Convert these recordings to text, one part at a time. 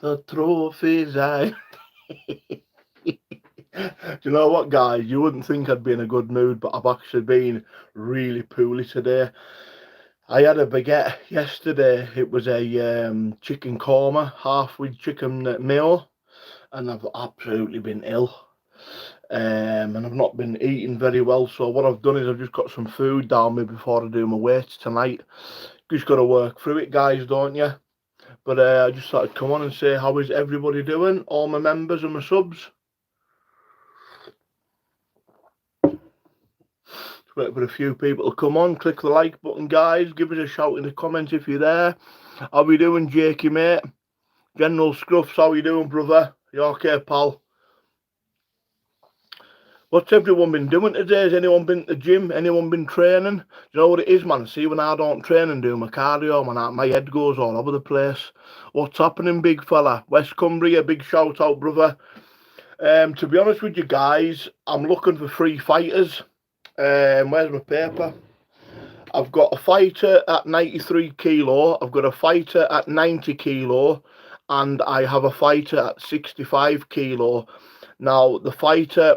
The trophies I... Do you know what, guys? You wouldn't think I'd be in a good mood, but I've actually been really poorly today. I had a baguette yesterday. It was a chicken korma, half with chicken meal, and I've absolutely been ill. And I've not been eating very well. So what I've done is I've just got some food down me before I do my weights tonight. Just got to work through it, guys, don't you? But I just thought I'd come on and say, how is everybody doing? All my members and my subs. Wait for a few people to come on. Click the like button, guys. Give us a shout in the comments if you're there. How we doing, Jakey, mate? General Scruffs, how you doing, brother? You okay, pal? What's everyone been doing today? Has anyone been to the gym? Anyone been training? Do you know what it is, man? See, when I don't train and do my cardio, man, my head goes all over the place. What's happening, big fella? West Cumbria, big shout out, brother. To be honest with you guys, I'm looking for 3 fighters. Where's my paper? I've got a fighter at 93 kilo, I've got a fighter at 90 kilo, and I have a fighter at 65 kilo. Now, the fighter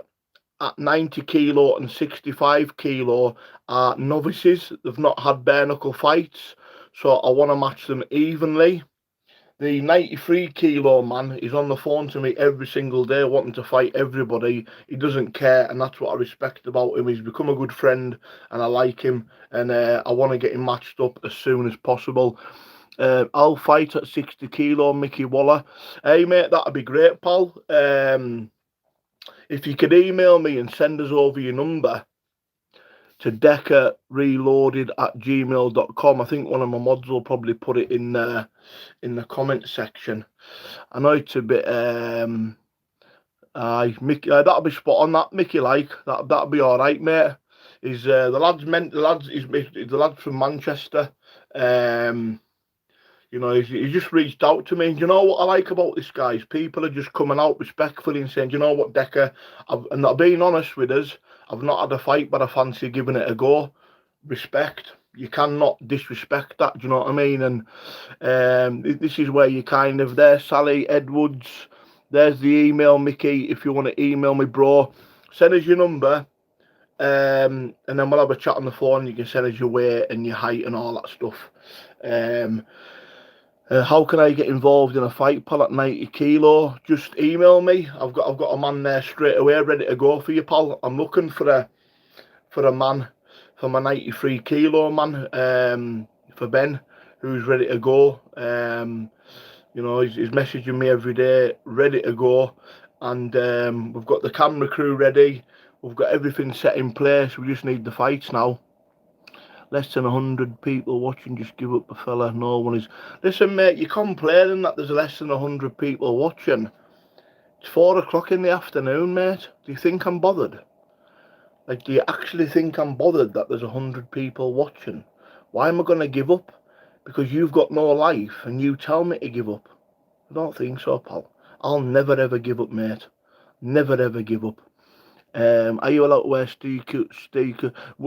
at 90 kilo and 65 kilo are novices. They've not had bare knuckle fights, so I want to match them evenly. The 93 kilo man is on the phone to me every single day wanting to fight everybody. He doesn't care, and that's what I respect about him. He's become a good friend and I like him, and I want to get him matched up as soon as possible. I'll fight at 60 kilo, Mickey Waller. Hey mate, that'd be great, pal. If you could email me and send us over your number to deckerreloaded@gmail.com. I think one of my mods will probably put it in the comment section. I know it's a bit Mickey, that'll be spot on. That Mickey, like that'll be all right, mate. Is the lad's the lad from Manchester. You know, he's just reached out to me. And you know what I like about this, guys? People are just coming out respectfully and saying, you know what, Decker, and not being honest with us, I've not had a fight, but I fancy giving it a go. Respect. You cannot disrespect that, do you know what I mean? And this is where you kind of, there's Sally Edwards, there's the email, Mickey, if you want to email me, bro. Send us your number, and then we'll have a chat on the phone. You can send us your weight and your height and all that stuff. How can I get involved in a fight, pal, at 90 kilo? Just email me. I've got a man there straight away, ready to go for you, pal. I'm looking for a man, for my 93 kilo man, for Ben, who's ready to go. You know, he's messaging me every day, ready to go. And we've got the camera crew ready. We've got everything set in place. We just need the fights now. Less than 100 people watching, just give up the fella. No one is. Listen, mate, you're complaining that there's less than 100 people watching. It's 4 o'clock in the afternoon, mate. Do you think I'm bothered? Like, do you actually think I'm bothered that there's 100 people watching? Why am I going to give up? Because you've got no life and you tell me to give up. I don't think so, pal. I'll never ever give up, mate. Never ever give up. Are you allowed to wear sticker?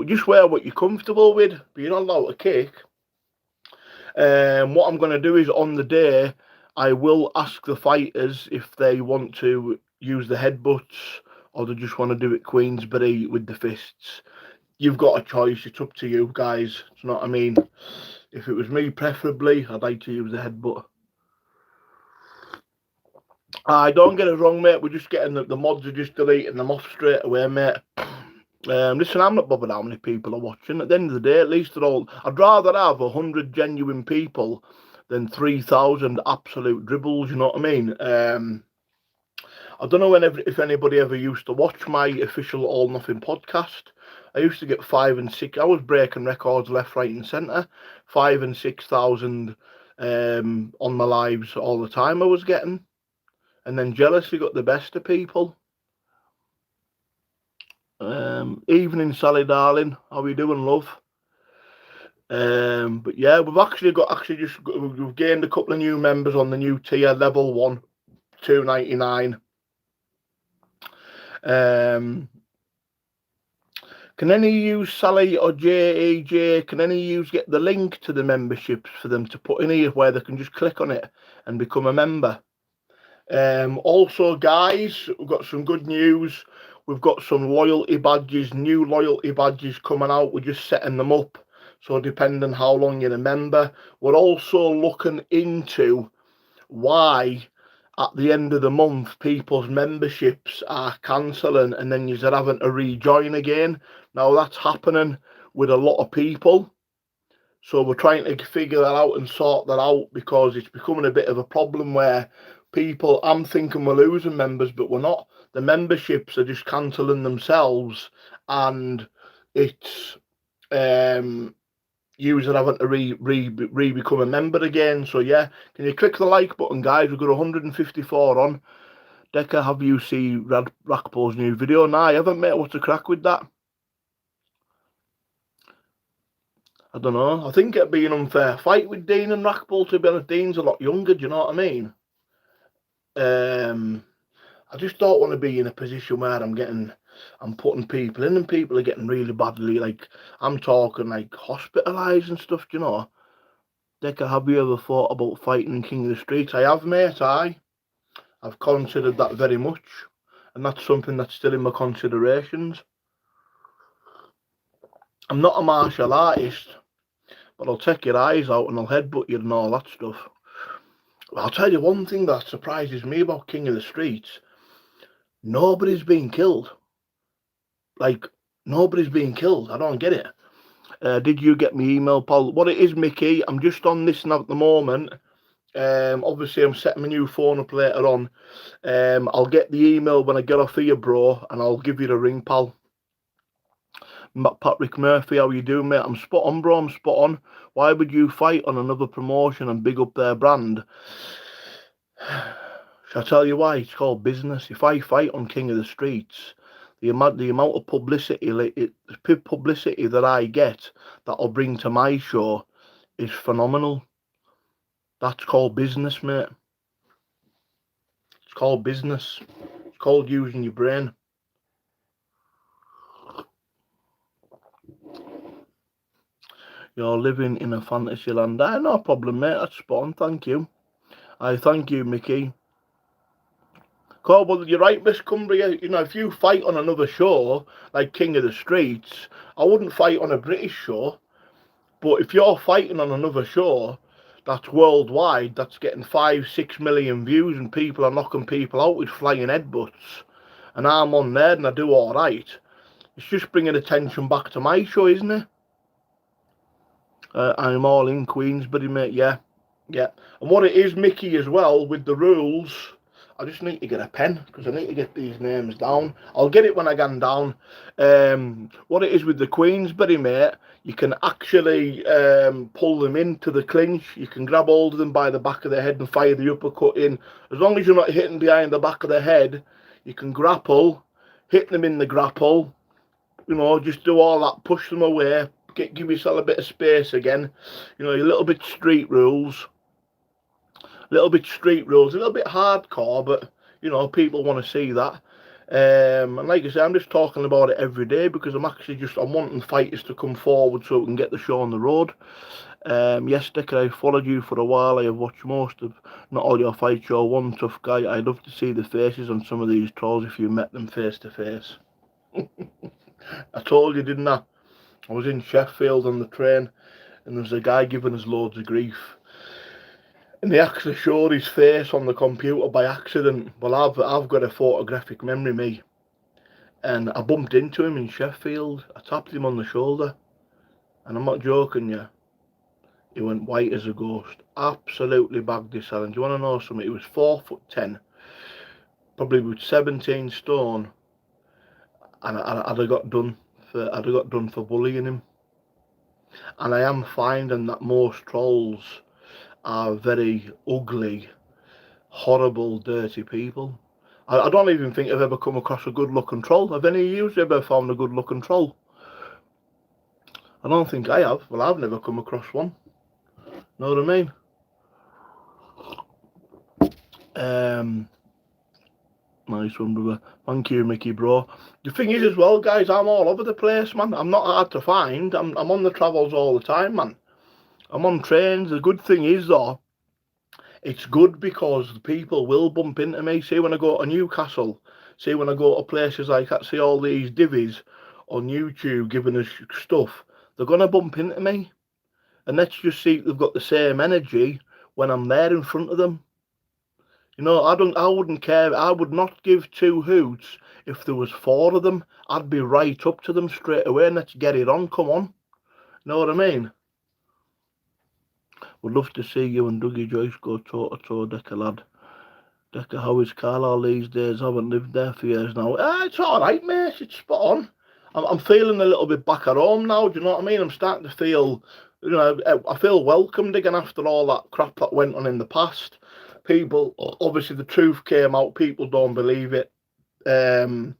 Just wear what you're comfortable with, but you're not allowed to kick. What I'm going to do is on the day, I will ask the fighters if they want to use the headbutts or they just want to do it Queensberry with the fists. You've got a choice. It's up to you, guys. Do you know what I mean? If it was me, preferably, I'd like to use the headbutt. Don't get us wrong, mate. We're just getting the mods are just deleting them off straight away, mate. Listen, I'm not bothered how many people are watching. At the end of the day, at least they're all. I'd rather have 100 genuine people than 3,000 absolute dribbles. You know what I mean? I don't know if anybody ever used to watch my official All Nothing podcast. I used to get 5 and 6. I was breaking records left, right, and centre. 5 and 6,000 on my lives all the time. I was getting. And then jealousy got the best of people. Evening, Sally, darling. How are you doing, love? But yeah, we've gained a couple of new members on the new tier, level 1, $2.99. Can any of you, Sally or JAJ, can any of you get the link to the memberships for them to put in here where they can just click on it and become a member? Also, guys, we've got some good news. We've got some loyalty badges, new loyalty badges coming out. We're just setting them up. So depending how long you're a member, we're also looking into why at the end of the month people's memberships are cancelling and then you're having to rejoin again. Now that's happening with a lot of people. So we're trying to figure that out and sort that out, because it's becoming a bit of a problem where people, I'm thinking we're losing members, but we're not. The memberships are just cancelling themselves, and it's user having to become a member again. So yeah, can you click the like button, guys? We've got 154 on. Decker, have you seen Rackpole's new video? Nah, I haven't, mate. What's the crack with that? I don't know. I think it'd be an unfair fight with Dean and Rackpole, to be honest. Dean's a lot younger, do you know what I mean? I just don't want to be in a position where I'm putting people in and people are getting really badly, like, I'm talking like hospitalised and stuff, do you know? Decker, have you ever thought about fighting King of the Streets? I have, mate, I've considered that very much, and that's something that's still in my considerations. I'm not a martial artist, but I'll take your eyes out and I'll headbutt you and all that stuff. I'll tell you one thing that surprises me about King of the Streets. Nobody's been killed. Like, nobody's been killed. I don't get it. Did you get me email, Paul? What it is, Mickey, I'm just on this now at the moment. Obviously, I'm setting my new phone up later on. I'll get the email when I get off here, bro, and I'll give you the ring, pal. Patrick Murphy, how you doing, mate? I'm spot on, bro. I'm spot on. Why would you fight on another promotion and big up their brand? Shall I tell you why? It's called business. If I fight on King of the Streets, the amount of publicity, publicity that I get, that I'll bring to my show, is phenomenal. That's called business, mate. It's called business. It's called using your brain. You're living in a fantasy land. No problem, mate. That's spot on. Thank you. I thank you, Mickey. Cool, well, you're right, Miss Cumbria. You know, if you fight on another show, like King of the Streets, I wouldn't fight on a British show. But if you're fighting on another show that's worldwide, that's getting 5-6 million views and people are knocking people out with flying headbutts, and I'm on there and I do all right, it's just bringing attention back to my show, isn't it? I'm all in Queensbury, mate. Yeah. And what it is, Mickey, as well, with the rules, I just need to get a pen, because I need to get these names down. I'll get it when I get down. What it is with the Queensbury, mate, you can actually pull them into the clinch. You can grab hold of them by the back of the head and fire the uppercut in. As long as you're not hitting behind the back of the head, you can grapple, hit them in the grapple, you know, just do all that, push them away, give yourself a bit of space again. You know, a little bit street rules. A little bit hardcore, but, you know, people want to see that. And like I say, I'm just talking about it every day, because I'm wanting fighters to come forward so we can get the show on the road. Yes, Dick, I followed you for a while. I have watched most of, not all your fights. You're one tough guy. I'd love to see the faces on some of these trolls if you met them face to face. I told you, didn't I? I was in Sheffield on the train, and there's a guy giving us loads of grief. And they actually showed his face on the computer by accident. Well, I've got a photographic memory, me. And I bumped into him in Sheffield. I tapped him on the shoulder. And I'm not joking you. He went white as a ghost. Absolutely bagged his salad. Do you want to know something? He was 4'10", probably with 17 stone. And I'd have got done for bullying him. And I am finding that most trolls are very ugly, horrible, dirty people. I don't even think I've ever come across a good-looking troll. Have any of you ever found a good-looking troll? I don't think I have. Well, I've never come across one. Know what I mean? Nice one, brother. Thank you, Mickey, bro. The thing is as well, guys, I'm all over the place, man. I'm not hard to find. I'm on the travels all the time, man. I'm on trains. The good thing is, though, it's good because the people will bump into me. See, when I go to Newcastle, see, when I go to places like that, see all these divvies on YouTube giving us stuff, they're going to bump into me. And let's just see if they've got the same energy when I'm there in front of them. You know, I wouldn't care. I would not give two hoots if there was four of them. I'd be right up to them straight away and let's get it on. Come on. Know what I mean? Would love to see you and Dougie Joyce go toe to toe, Decker lad. Decker, how is Carlisle these days? I haven't lived there for years now. It's all right, mate. It's spot on. I'm feeling a little bit back at home now. Do you know what I mean? I'm starting to feel, you know, I feel welcomed again after all that crap that went on in the past. People, obviously, the truth came out. People don't believe it. So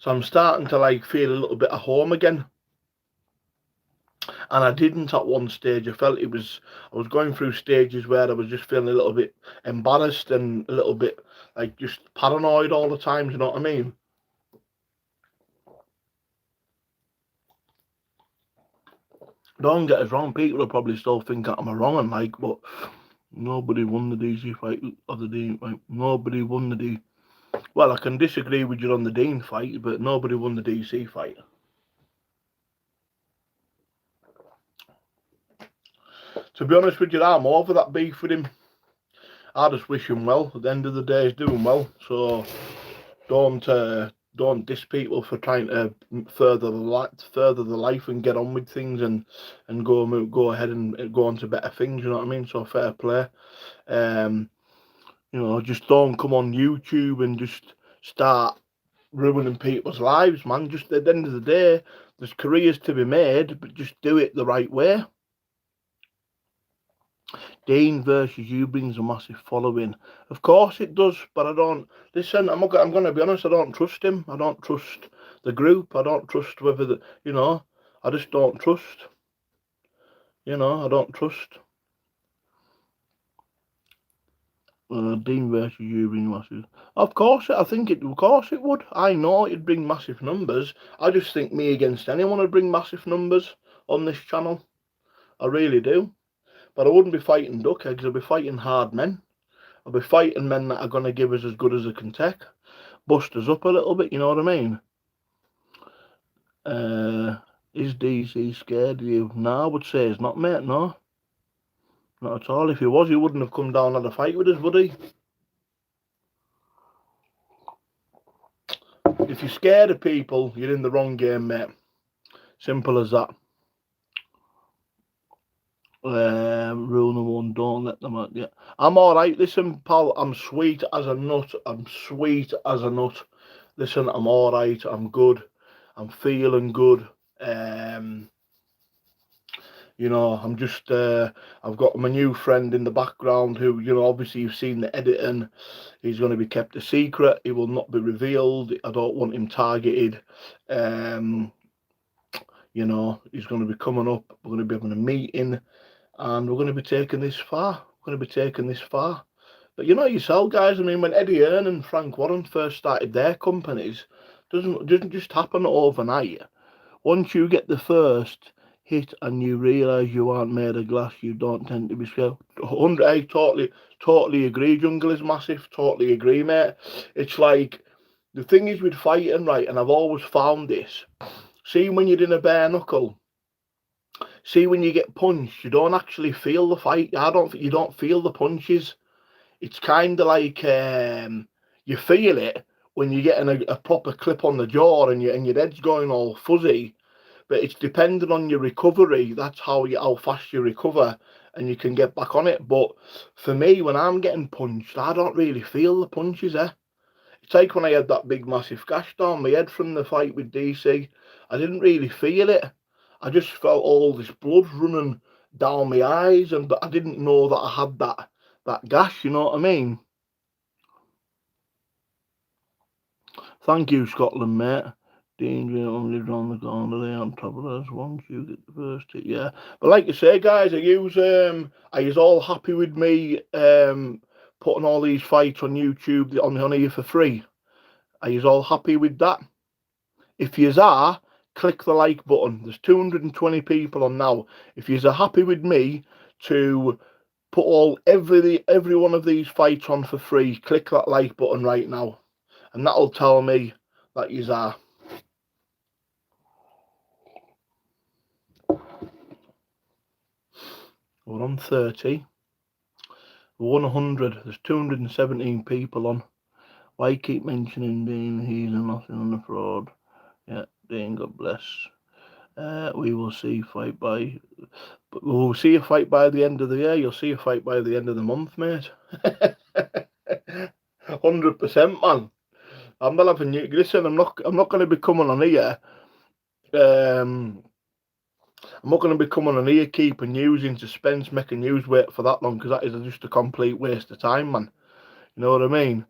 I'm starting to like feel a little bit at home again. And I didn't at one stage. I felt I was going through stages where I was just feeling a little bit embarrassed and a little bit like just paranoid all the time. Do you know what I mean? Don't get us wrong, people will probably still think that I'm a wrong and like, but nobody won the DC fight of the Dean fight. Nobody won the D. Well, I can disagree with you on the Dean fight, but nobody won the DC fight. To be honest with you, I'm over that beef with him. I just wish him well. At the end of the day, he's doing well. So don't diss people for trying to further the life and get on with things and go ahead and go on to better things. You know what I mean? So fair play. You know, just don't come on YouTube and just start ruining people's lives, man. Just at the end of the day, there's careers to be made, but just do it the right way. Dean versus you brings a massive following. Of course it does, but I don't listen. I'm going to be honest. I don't trust him. I don't trust the group. I don't trust whether the, you know. I just don't trust. You know, I don't trust. Dean versus you bring massive. Of course, I think it. Of course it would. I know it'd bring massive numbers. I just think me against anyone would bring massive numbers on this channel. I really do. But I wouldn't be fighting duckheads. I'd be fighting hard men. I'll be fighting men that are going to give us as good as they can take. Bust us up a little bit, you know what I mean? Is DC scared of you? No, I would say he's not, mate, no. Not at all. If he was, he wouldn't have come down and had a fight with us, would he? If you're scared of people, you're in the wrong game, mate. Simple as that. Rule number one, don't let them out. Yeah, I'm all right. Listen, pal, I'm sweet as a nut. I'm sweet as a nut. Listen, I'm all right. I'm good. I'm feeling good. You know, I'm just, I've got my new friend in the background who, you know, obviously you've seen the editing. He's going to be kept a secret. He will not be revealed. I don't want him targeted. You know, he's going to be coming up. We're going to be having a meeting. And we're going to be taking this far. We're going to be taking this far. But you know yourself, guys. I mean, when Eddie Hearn and Frank Warren first started their companies, doesn't just happen overnight. Once you get the first hit and you realise you aren't made of glass, you don't tend to be scared. I totally agree. Jungle is massive. Totally agree, mate. It's like the thing is with fighting, right? And I've always found this. See, when you're in a bare knuckle. See, when you get punched, you don't actually feel the fight. You don't feel the punches. It's kind of like you feel it when you're getting a proper clip on the jaw and your head's going all fuzzy. But it's dependent on your recovery. That's how fast you recover and you can get back on it. But for me, when I'm getting punched, I don't really feel the punches. It's like when I had that big massive gash down my head from the fight with DC. I didn't really feel it. I just felt all this blood running down my eyes, but I didn't know that I had that gash, you know what I mean? Thank you, Scotland, mate. Dean only around the corner there on top of us once you get the first hit, yeah. But like you say, guys, are you all happy with me putting all these fights on YouTube on here for free? Are you all happy with that? If you are, click the like button. There's 220 people on now. If you're happy with me to put every one of these fights on for free. Click that like button right now, and that'll tell me that you are. We're on 30. 100. There's 217 people on. Why keep mentioning Dean? He's nothing on the fraud. Yeah, Dean, God bless. We will see fight by. But we'll see a fight by the end of the year. You'll see a fight by the end of the month, mate. 100%, man. I'm not having you. Listen, I'm not going to be coming on here. I'm not going to be coming on here keeping using suspense, making news wait for that long, because that is just a complete waste of time, man. You know what I mean?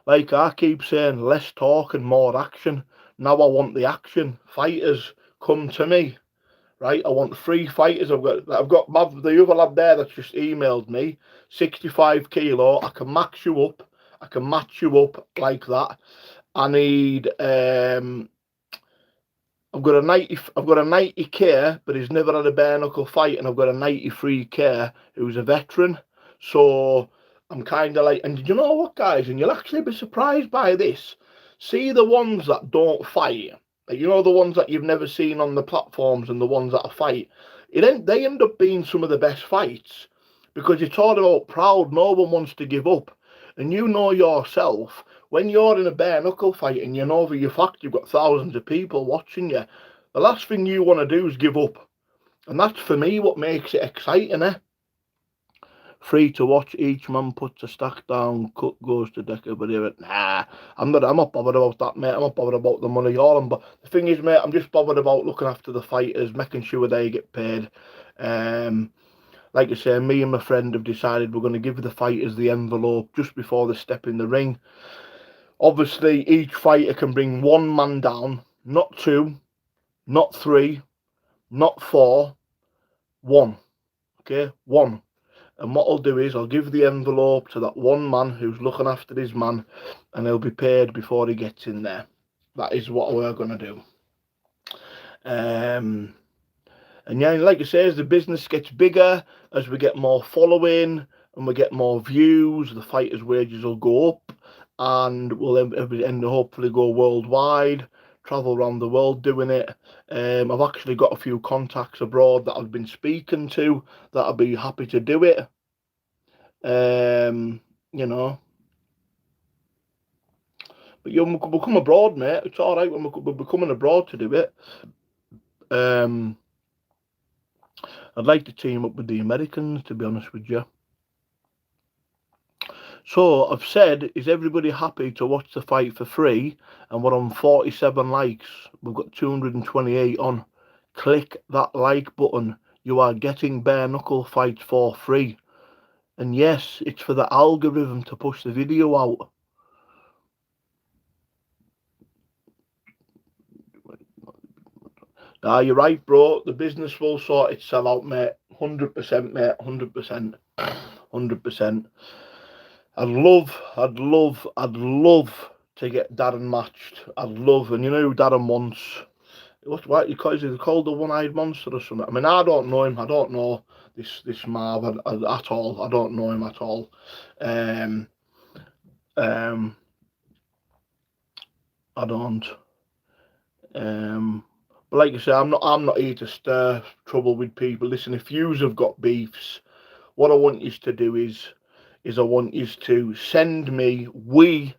Like I keep saying, less talk and more action. Now I want the action. Fighters, come to me, right? I want 3 fighters. I've got the other lad there that's just emailed me, 65 kilo. I can match you up. I can match you up like that. I need I've got a 90k, but he's never had a bare knuckle fight, and I've got a 93k who's a veteran. So I'm kind of like, and you know what, guys, and you'll actually be surprised by this. See the ones that don't fight, you know, the ones that you've never seen on the platforms, and the ones that fight, they end up being some of the best fights, because you're talking about proud. No one wants to give up, and you know yourself. When you're in a bare knuckle fight and you know for your fact you've got thousands of people watching you, the last thing you want to do is give up. And that's for me what makes it exciting, eh? Free to watch, each man puts a stack down, cut goes to Decker, but here, nah, I'm not bothered about that, mate. I'm not bothered about the money all on, but the thing is, mate, I'm just bothered about looking after the fighters, making sure they get paid. Like I say, me and my friend have decided we're going to give the fighters the envelope just before they step in the ring. Obviously, each fighter can bring 1 man down, not 2, not 3, not 4, 1. Okay, 1. And what I'll do is I'll give the envelope to that 1 man who's looking after his man, and he'll be paid before he gets in there. That is what we're going to do. And yeah, like I say, as the business gets bigger, as we get more following and we get more views, the fighters' wages will go up, and we'll end hopefully go worldwide, travel around the world doing it. I've actually got a few contacts abroad that I've been speaking to that I'll be happy to do it. You know, but we'll come abroad, mate. It's all right when we're coming abroad to do it. I'd like to team up with the Americans, to be honest with you. So I've said, is everybody happy to watch the fight for free? And we're on 47 likes. We've got 228 on. Click that like button. You are getting bare knuckle fights for free. And yes, it's for the algorithm to push the video out. Ah, you're right, bro. The business will sort itself out, mate. 100%, mate. 100%. 100%. I'd love to get Darren matched. I'd love, and you know who Darren wants? What he called the one-eyed monster or something. I mean, I don't know him. I don't know this Marv at all. I don't know him at all. I don't. But like I say, I'm not here to stir trouble with people. Listen, if yous have got beefs, what I want you to do is I want you to send me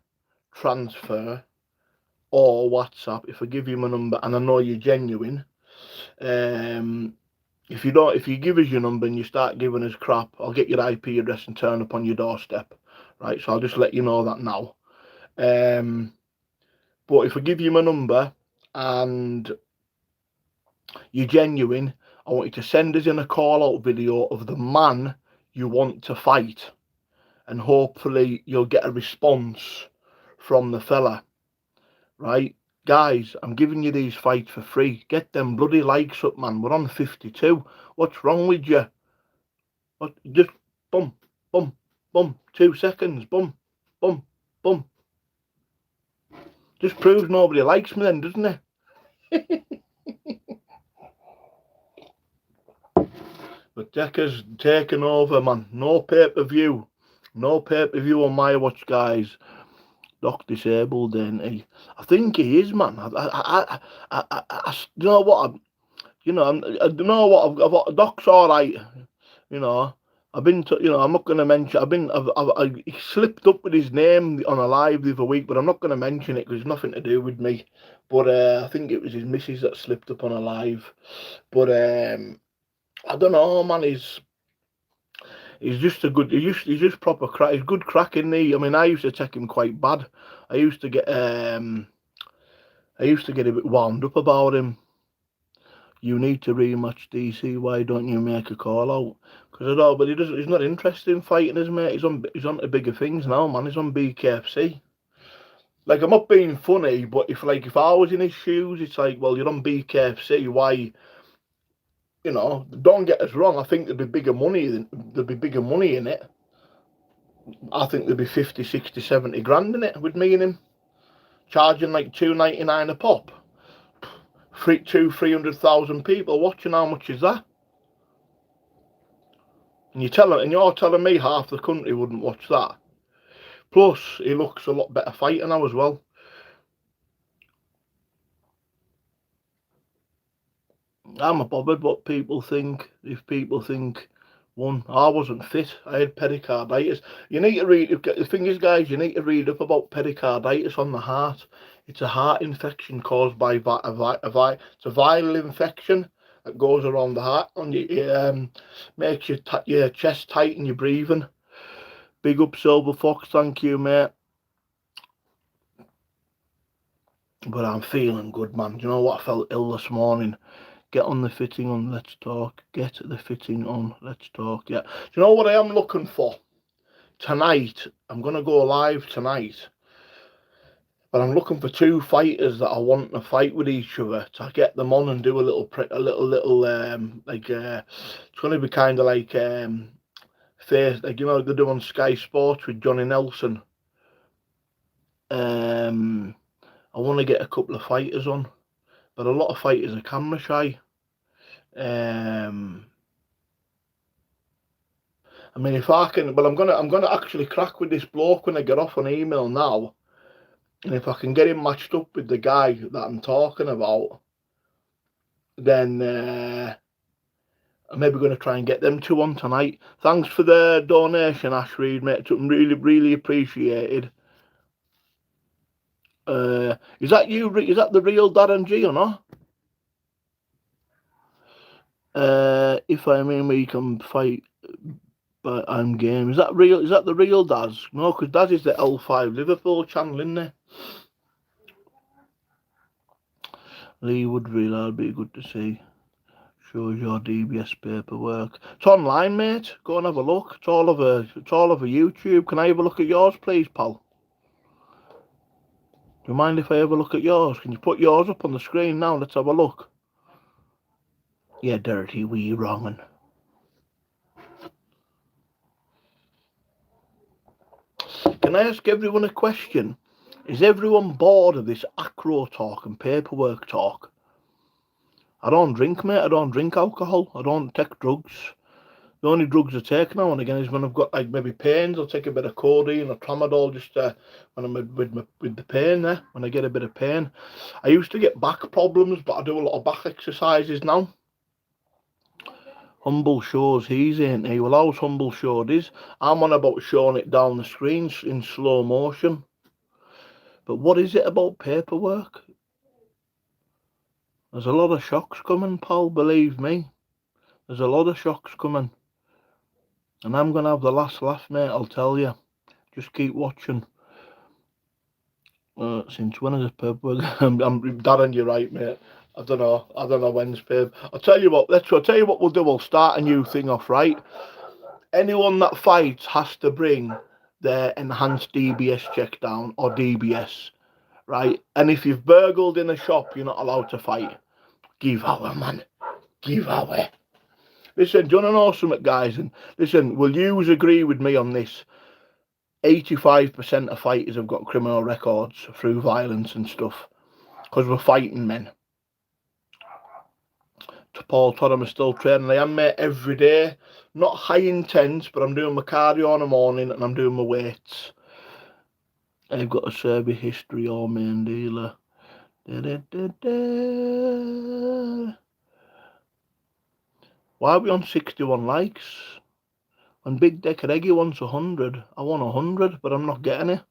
transfer or WhatsApp if I give you my number and I know you're genuine. If you give us your number and you start giving us crap, I'll get your IP address and turn up on your doorstep. Right, so I'll just let you know that now. But if I give you my number and you're genuine, I want you to send us in a call-out video of the man you want to fight. And hopefully you'll get a response from the fella. Right? Guys, I'm giving you these fights for free. Get them bloody likes up, man. We're on 52. What's wrong with you? What? Just boom, boom, boom. 2 seconds. Boom, boom, boom. Just proves nobody likes me then, doesn't it? But Decker's taken over, man. No pay-per-view. No pay-per-view on my watch, guys. Doc disabled, ain't he? I think he is, man. You know what? I don't know what. Doc's all right. You know, I've been to. You know, I'm not going to mention. He slipped up with his name on a live the other week, but I'm not going to mention it because it's nothing to do with me. But I think it was his missus that slipped up on a live. But I don't know, man. He's just a good. He's just proper crack. He's good crack, isn't he? I mean, I used to take him quite bad. I used to get a bit wound up about him. You need to rematch DC. Why don't you make a call out? Because I don't. But he doesn't. He's not interested in fighting his mate. He's on to bigger things now, man. He's on BKFC. Like, I'm not being funny, but if I was in his shoes, it's like, well, you're on BKFC. Why? You know, don't get us wrong. I think there'd be bigger money in it. I think there'd be 50, 60, 70 grand in it with me and him. Charging like $2.99 a pop. 300,000 people watching. How much is that? And you're telling me half the country wouldn't watch that. Plus, he looks a lot better fighter now as well. I'm not bothered what people think. If people think, one, I wasn't fit. I had pericarditis. You need to read. The thing is, guys, you need to read up about pericarditis on the heart. It's a heart infection caused by it's a viral infection that goes around the heart and you makes your chest tight and you're breathing. Big up, Silver Fox. Thank you, mate. But I'm feeling good, man. Do you know what? I felt ill this morning. Get on the fitting on, let's talk. Get the fitting on, let's talk. Yeah. Do you know what I am looking for? Tonight, I'm going to go live tonight. But I'm looking for two fighters that I want to fight with each other to get them on and do a little it's going to be kind of like face, like, you know, they do on Sky Sports with Johnny Nelson. I want to get a couple of fighters on, but a lot of fighters are camera shy. I mean, if I can, but I'm gonna actually crack with this bloke when I get off on email now, and if I can get him matched up with the guy that I'm talking about, then I'm maybe going to try and get them two on tonight. Thanks for the donation, Ash Reed, mate. Really, really appreciated. Is that you? Is that the real Darren G or not? If I mean we can fight, but I'm game. Is that real? Is that the real Daz? No, because Daz is the L5 Liverpool channel, isn't it? Lee Woodville, that'd be good to see. Shows your DBS paperwork. It's online, mate. Go and have a look. It's all over YouTube. Can I have a look at yours, please, pal? Do you mind if I have a look at yours? Can you put yours up on the screen now? Let's have a look. Yeah, dirty wee wrongin'. Can I ask everyone a question? Is everyone bored of this acro talk and paperwork talk? I don't drink, mate. I don't drink alcohol. I don't take drugs. The only drugs I take now and again is when I've got like maybe pains. I'll take a bit of codeine or tramadol just when I'm with the pain there. When I get a bit of pain, I used to get back problems, but I do a lot of back exercises now. Humble shows he's in. He will always humble showed is. I'm on about showing it down the screen in slow motion. But what is it about paperwork? There's a lot of shocks coming, pal, believe me. There's a lot of shocks coming. And I'm going to have the last laugh, mate, I'll tell you. Just keep watching. Since when is this paperwork? Darren, you're right, mate. I don't know when's paper. I'll tell you what we'll do. We'll start a new thing off, right? Anyone that fights has to bring their enhanced DBS check down or DBS, right? And if you've burgled in a shop, you're not allowed to fight. Give our man. Give our. Listen, do you want to know something, guys? And listen, will you agree with me on this? 85% of fighters have got criminal records through violence and stuff because we're fighting men. Paul Todd, I'm still training. I am, mate, every day. Not high intense, but I'm doing my cardio in the morning and I'm doing my weights. I've got a survey history, all main dealer. Da, da, da, da. Why are we on 61 likes? When Big Derek Heggie wants 100, I want 100, but I'm not getting it.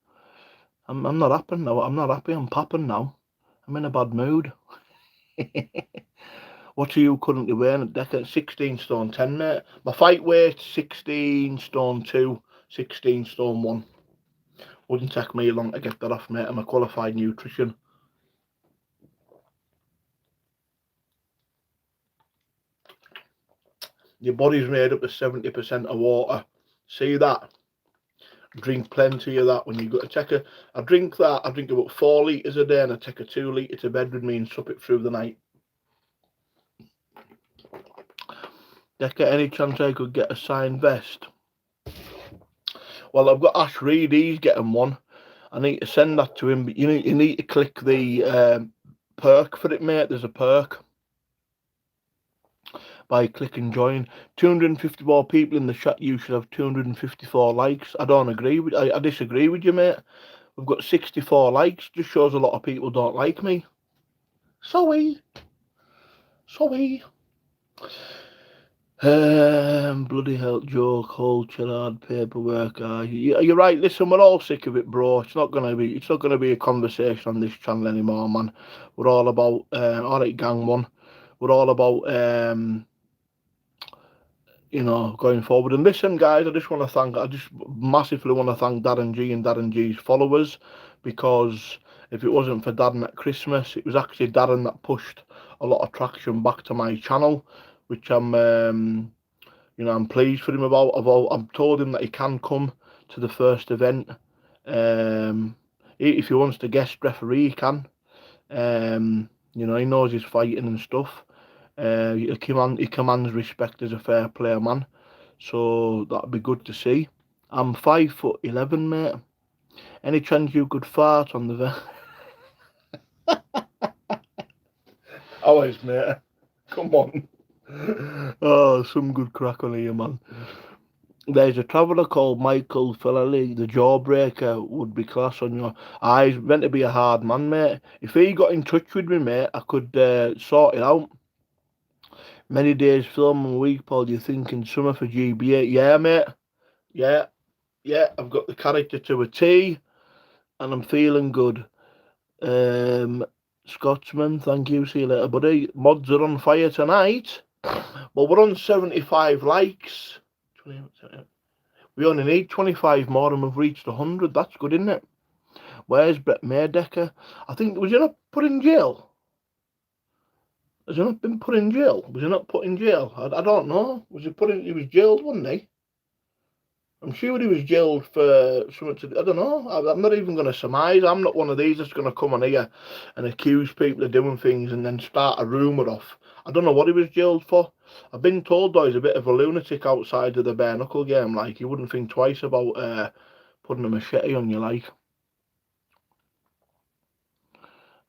I'm not happy now. I'm not happy. I'm popping now. I'm in a bad mood. What are you currently weighing at Derek? 16 stone 10, mate. My fight weight, 16 stone 2, 16 stone 1. Wouldn't take me long to get that off, mate. I'm a qualified nutrition. Your body's made up of 70% of water. See that? Drink plenty of that when you go to take a... I drink that. I drink about 4 litres a day and I take a 2 litre to bed with me and sup it through the night. Decker, any chance I could get a signed vest? Well, I've got Ash Reed. He's getting one. I need to send that to him. But you need to click the perk for it, mate. There's a perk. By click and join. 254 people in the chat. You should have 254 likes. I don't agree with. I disagree with you, mate. We've got 64 likes. Just shows a lot of people don't like me. Sorry. Bloody hell, joke, whole chillard, paperwork. You're right. Listen, we're all sick of it, bro. It's not gonna be a conversation on this channel anymore, man. We're all about all right, gang one. We're all about going forward. And listen, guys, I just massively want to thank Darren G and Darren G's followers, because if it wasn't for Darren at Christmas, it was actually Darren that pushed a lot of traction back to my channel, which I'm pleased for him about. I've told him that he can come to the first event. If he wants to guest referee, he can. He knows his fighting and stuff. He commands respect as a fair player, man. So that'd be good to see. I'm 5'11", mate. Any chance you could fart on the Always, mate. Come on. Oh, some good crack on here, man. There's a traveller called Michael Filelli. The Jawbreaker would be class on your eyes. Meant to be a hard man, mate. If he got in touch with me, mate, I could sort it out. Many days film a week, Paul. You thinking summer for GBA? Yeah, mate. Yeah. I've got the character to a T, and I'm feeling good. Scotsman, thank you. See you later, buddy. Mods are on fire tonight. Well, we're on 75 likes. We only need 25 more, and we've reached 100. That's good, isn't it? Where's Brett Maydecker? I think, was he not put in jail? Has he not been put in jail? Was he not put in jail? I don't know. He was jailed, wasn't he? I'm sure he was jailed for something. I don't know. I'm not even going to surmise. I'm not one of these that's going to come on here and accuse people of doing things and then start a rumour off. I don't know what he was jailed for. I've been told, though, he's a bit of a lunatic outside of the bare-knuckle game. Like, you wouldn't think twice about putting a machete on you, like.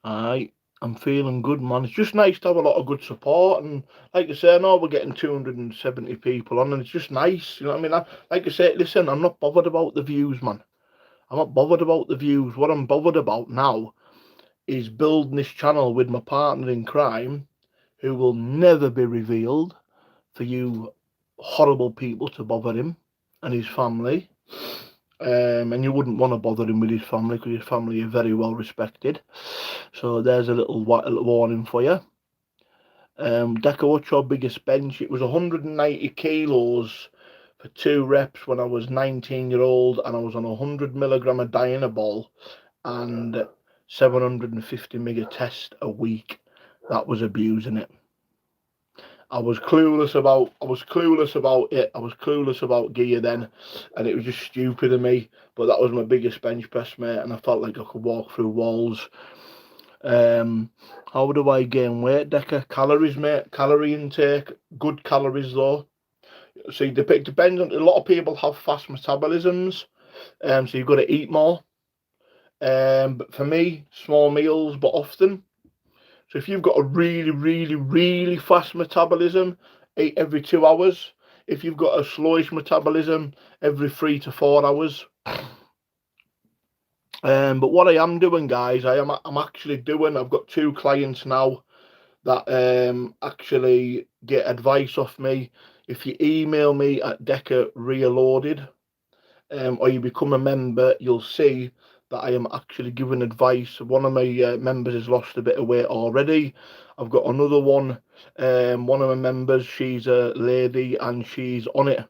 Aye. I'm feeling good, man. It's just nice to have a lot of good support, and like I say, I know we're getting 270 people on, and it's just nice, you know what I mean? Like I say, listen, I'm not bothered about the views, man. I'm not bothered about the views. What I'm bothered about now is building this channel with my partner in crime, who will never be revealed for you horrible people to bother him and his family. And you wouldn't want to bother him with his family, because his family are very well respected. So there's a little warning for you. Decker, what's your biggest bench? It was 190 kilos for 2 reps when I was 19-year-old, and I was on 100 milligram of Dianabol and 750 mega test a week. That was abusing it. I was clueless about it. I was clueless about gear then, and it was just stupid of me. But that was my biggest bench press, mate, and I felt like I could walk through walls. How do I gain weight, Decker? Calories, mate. Calorie intake. Good calories, though. See, it depends on. A lot of people have fast metabolisms, so you've got to eat more. But for me, small meals, but often. So if you've got a really, really, really fast metabolism, eat every 2 hours. If you've got a slowish metabolism, every 3 to 4 hours. But what I am doing, guys, I'm actually doing, I've got 2 clients now that actually get advice off me. If you email me at Decker Reloaded, or you become a member, you'll see that I am actually giving advice. One of my members has lost a bit of weight already. I've got another one. One of my members, she's a lady and she's on it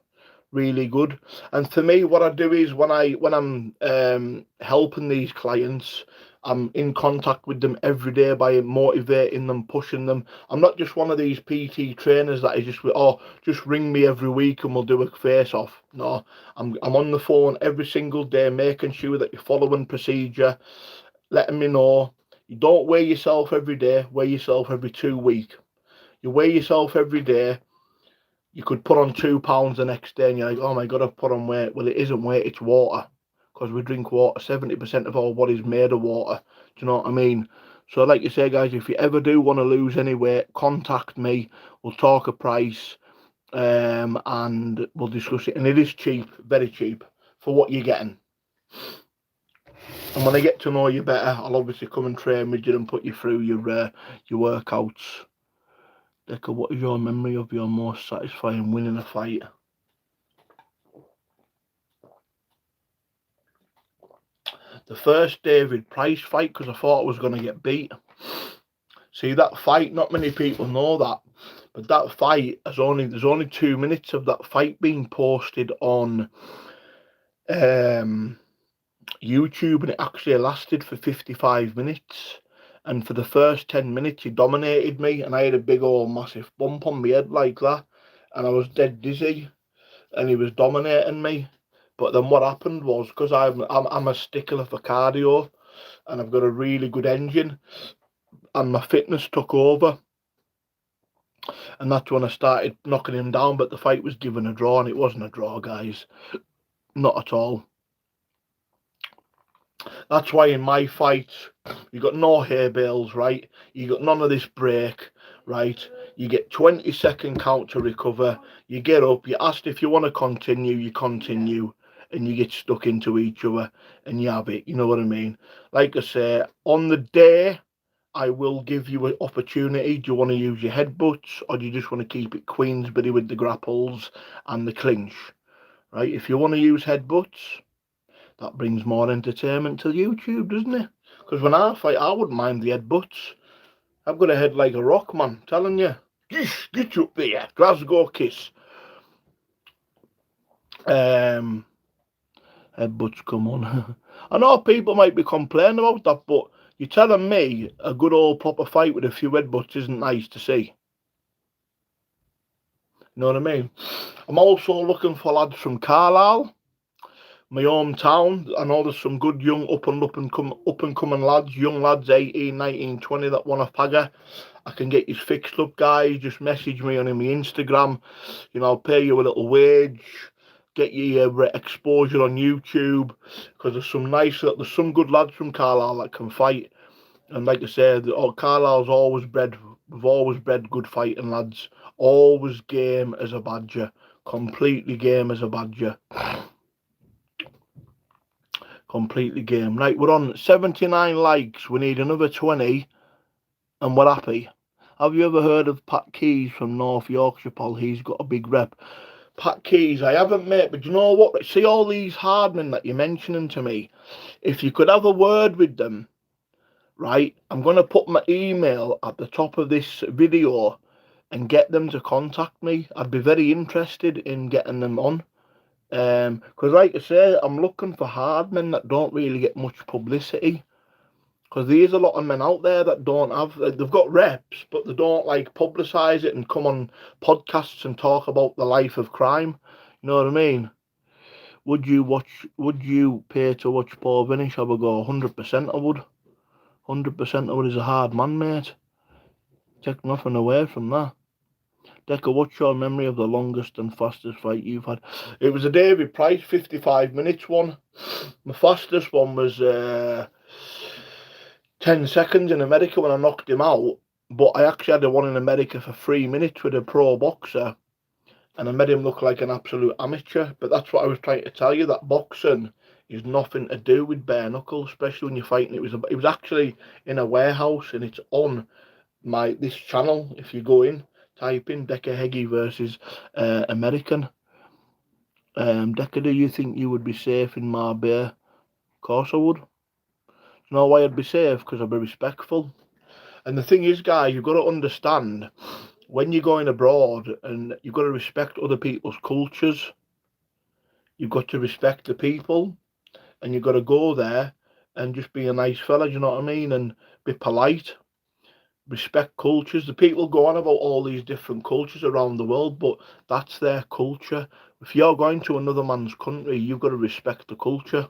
really good. And for me, what I do is when I'm helping these clients, I'm in contact with them every day by motivating them, pushing them. I'm not just one of these PT trainers that is just ring me every week and we'll do a face off. No, I'm on the phone every single day, making sure that you're following procedure, letting me know. You don't weigh yourself every day, weigh yourself every 2 weeks. You weigh yourself every day, you could put on 2 pounds the next day and you're like, oh my God, I've put on weight. Well, it isn't weight, it's water. Because we drink water. 70% of our body's made of water. Do you know what I mean? So like you say, guys, if you ever do want to lose any weight, contact me. We'll talk a price and we'll discuss it. And it is cheap, very cheap for what you're getting. And when I get to know you better, I'll obviously come and train with you and put you through your workouts. Decker, what is your memory of your most satisfying win in a fight? The first David Price fight, because I thought I was going to get beat. See, that fight, not many people know that, but that fight, there's only 2 minutes of that fight being posted on YouTube, and it actually lasted for 55 minutes. And for the first 10 minutes, he dominated me, and I had a big old massive bump on my head like that, and I was dead dizzy, and he was dominating me. But then what happened was, because I'm a stickler for cardio, and I've got a really good engine, and my fitness took over, and that's when I started knocking him down. But the fight was given a draw, and it wasn't a draw, guys, not at all. That's why in my fights, you got no hair bales, right? You got none of this break, right? You get 20-second count to recover. You get up, you asked if you want to continue, you continue, and you get stuck into each other and you have it. You know what I mean? Like I say, on the day, I will give you an opportunity. Do you want to use your headbutts, or do you just want to keep it Queensberry with the grapples and the clinch, right? If you want to use headbutts, that brings more entertainment to YouTube, doesn't it? Because when I fight, I wouldn't mind the headbutts. I've got a head like a rock, man, telling you. Get up there, Glasgow kiss. Headbutts come on. I know people might be complaining about that, but you're telling me a good old proper fight with a few headbutts isn't nice to see. You know what I mean? I'm also looking for lads from Carlisle, my hometown. I know there's some good young up and coming lads, young lads, 18, 19, 20 that want a pagger. I can get you fixed up, guys. Just message me on my Instagram. You know, I'll pay you a little wage, get you exposure on YouTube, because there's some good lads from Carlisle that can fight. And like I said, Carlisle's we've always bred good fighting lads. Always game as a badger. Completely game as a badger. Completely game. Right, we're on 79 likes. We need another 20 and we're happy. Have you ever heard of Pat Keys from North Yorkshire, Paul? He's got a big rep. Pat Keys, I haven't, mate, but you know what? See all these hardmen that you're mentioning to me? If you could have a word with them, right, I'm going to put my email at the top of this video and get them to contact me. I'd be very interested in getting them on. Because like I say, I'm looking for hard men that don't really get much publicity. Because there's a lot of men out there that don't have, they've got reps, but they don't like publicise it and come on podcasts and talk about the life of crime. You know what I mean? Would you pay to watch Paul Vinish? I would go 100%. I would. 100% I would. He's a hard man, mate. Take nothing away from that. Decker, what's your memory of the longest and fastest fight you've had? It was a David Price 55 minutes one. My fastest one was 10 seconds in America when I knocked him out. But I actually had the one in America for 3 minutes with a pro boxer, and I made him look like an absolute amateur. But that's what I was trying to tell you, that boxing is nothing to do with bare knuckle, especially when you're fighting. It was actually in a warehouse, and it's on this channel. If you go in, type in Derek Heggie versus American. Decker, do you think you would be safe in my beer? Of course I would. You know why I'd be safe? Because I'd be respectful. And the thing is, guys, you've got to understand, when you're going abroad, and you've got to respect other people's cultures. You've got to respect the people, and you've got to go there and just be a nice fella, you know what I mean? And be polite. Respect cultures. The people go on about all these different cultures around the world, but that's their culture. If you're going to another man's country, you've got to respect the culture.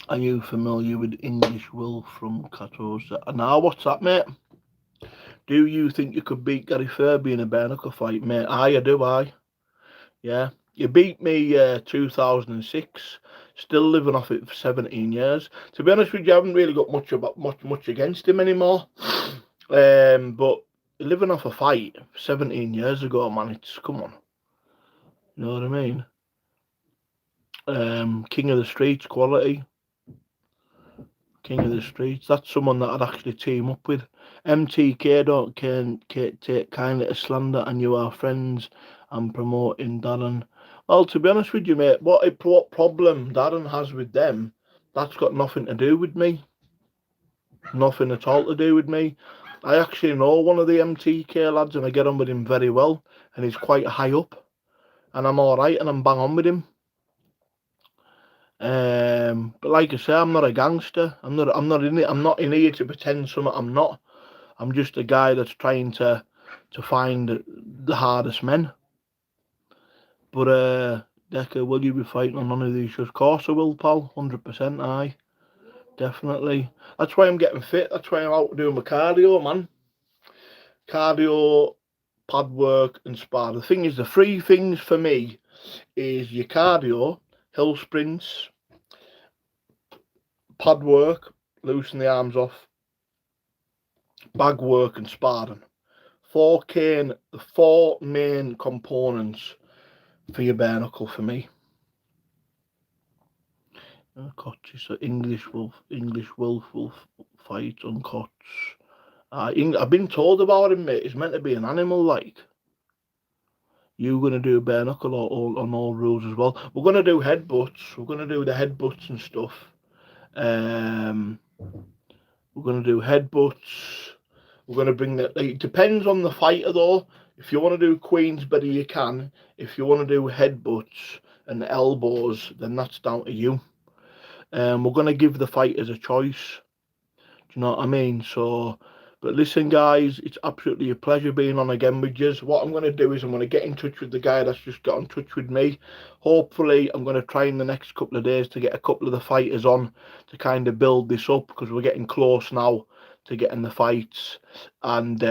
Are you familiar with English Will from Katosa? Now, what's that, mate? Do you think you could beat Gary Furby in a bare knuckle fight, mate? I do, yeah. You beat me 2006. Still living off it for 17 years. To be honest with you, I haven't really got much against him anymore. But living off a fight 17 years ago, man, it's, come on. You know what I mean? King of the Streets quality. King of the Streets. That's someone that I'd actually team up with. MTK don't take kindly to slander, and you are friends and promoting Darren. Well, to be honest with you, mate, what problem Darren has with them, that's got nothing to do with me. Nothing at all to do with me. I actually know one of the MTK lads, and I get on with him very well, and he's quite high up, and I'm all right, and I'm bang on with him. But like I say, I'm not a gangster. I'm not in here to pretend something I'm not. I'm just a guy that's trying to find the hardest men. But Decker, will you be fighting on none of these shows? Of course I will, pal. 100%, aye. Definitely. That's why I'm getting fit. That's why I'm out doing my cardio, man. Cardio, pad work, and spar. The thing is, the three things for me is your cardio, hill sprints, pad work, loosen the arms off, bag work, and sparring. The four main components for your bare knuckle for me. So English wolf will fight on Kots. I've been told about him, mate. He's meant to be an animal, like. You're going to do bare knuckle on all rules as well. We're going to do headbutts. We're going to do the headbutts and stuff. We're going to do headbutts. We're going to bring that. It depends on the fighter, though. If you want to do Queensberry, you can. If you want to do headbutts and elbows, then that's down to you. We're going to give the fighters a choice. Do you know what I mean? So, but listen, guys, it's absolutely a pleasure being on again with you. What I'm going to do is I'm going to get in touch with the guy that's just got in touch with me. Hopefully, I'm going to try in the next couple of days to get a couple of the fighters on to kind of build this up, because we're getting close now to getting the fights. And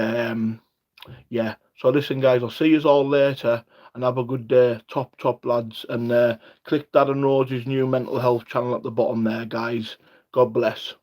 yeah, so listen, guys, I'll see you all later, and have a good day. Top lads. And click Darren Rose's new mental health channel at the bottom there, guys. God bless.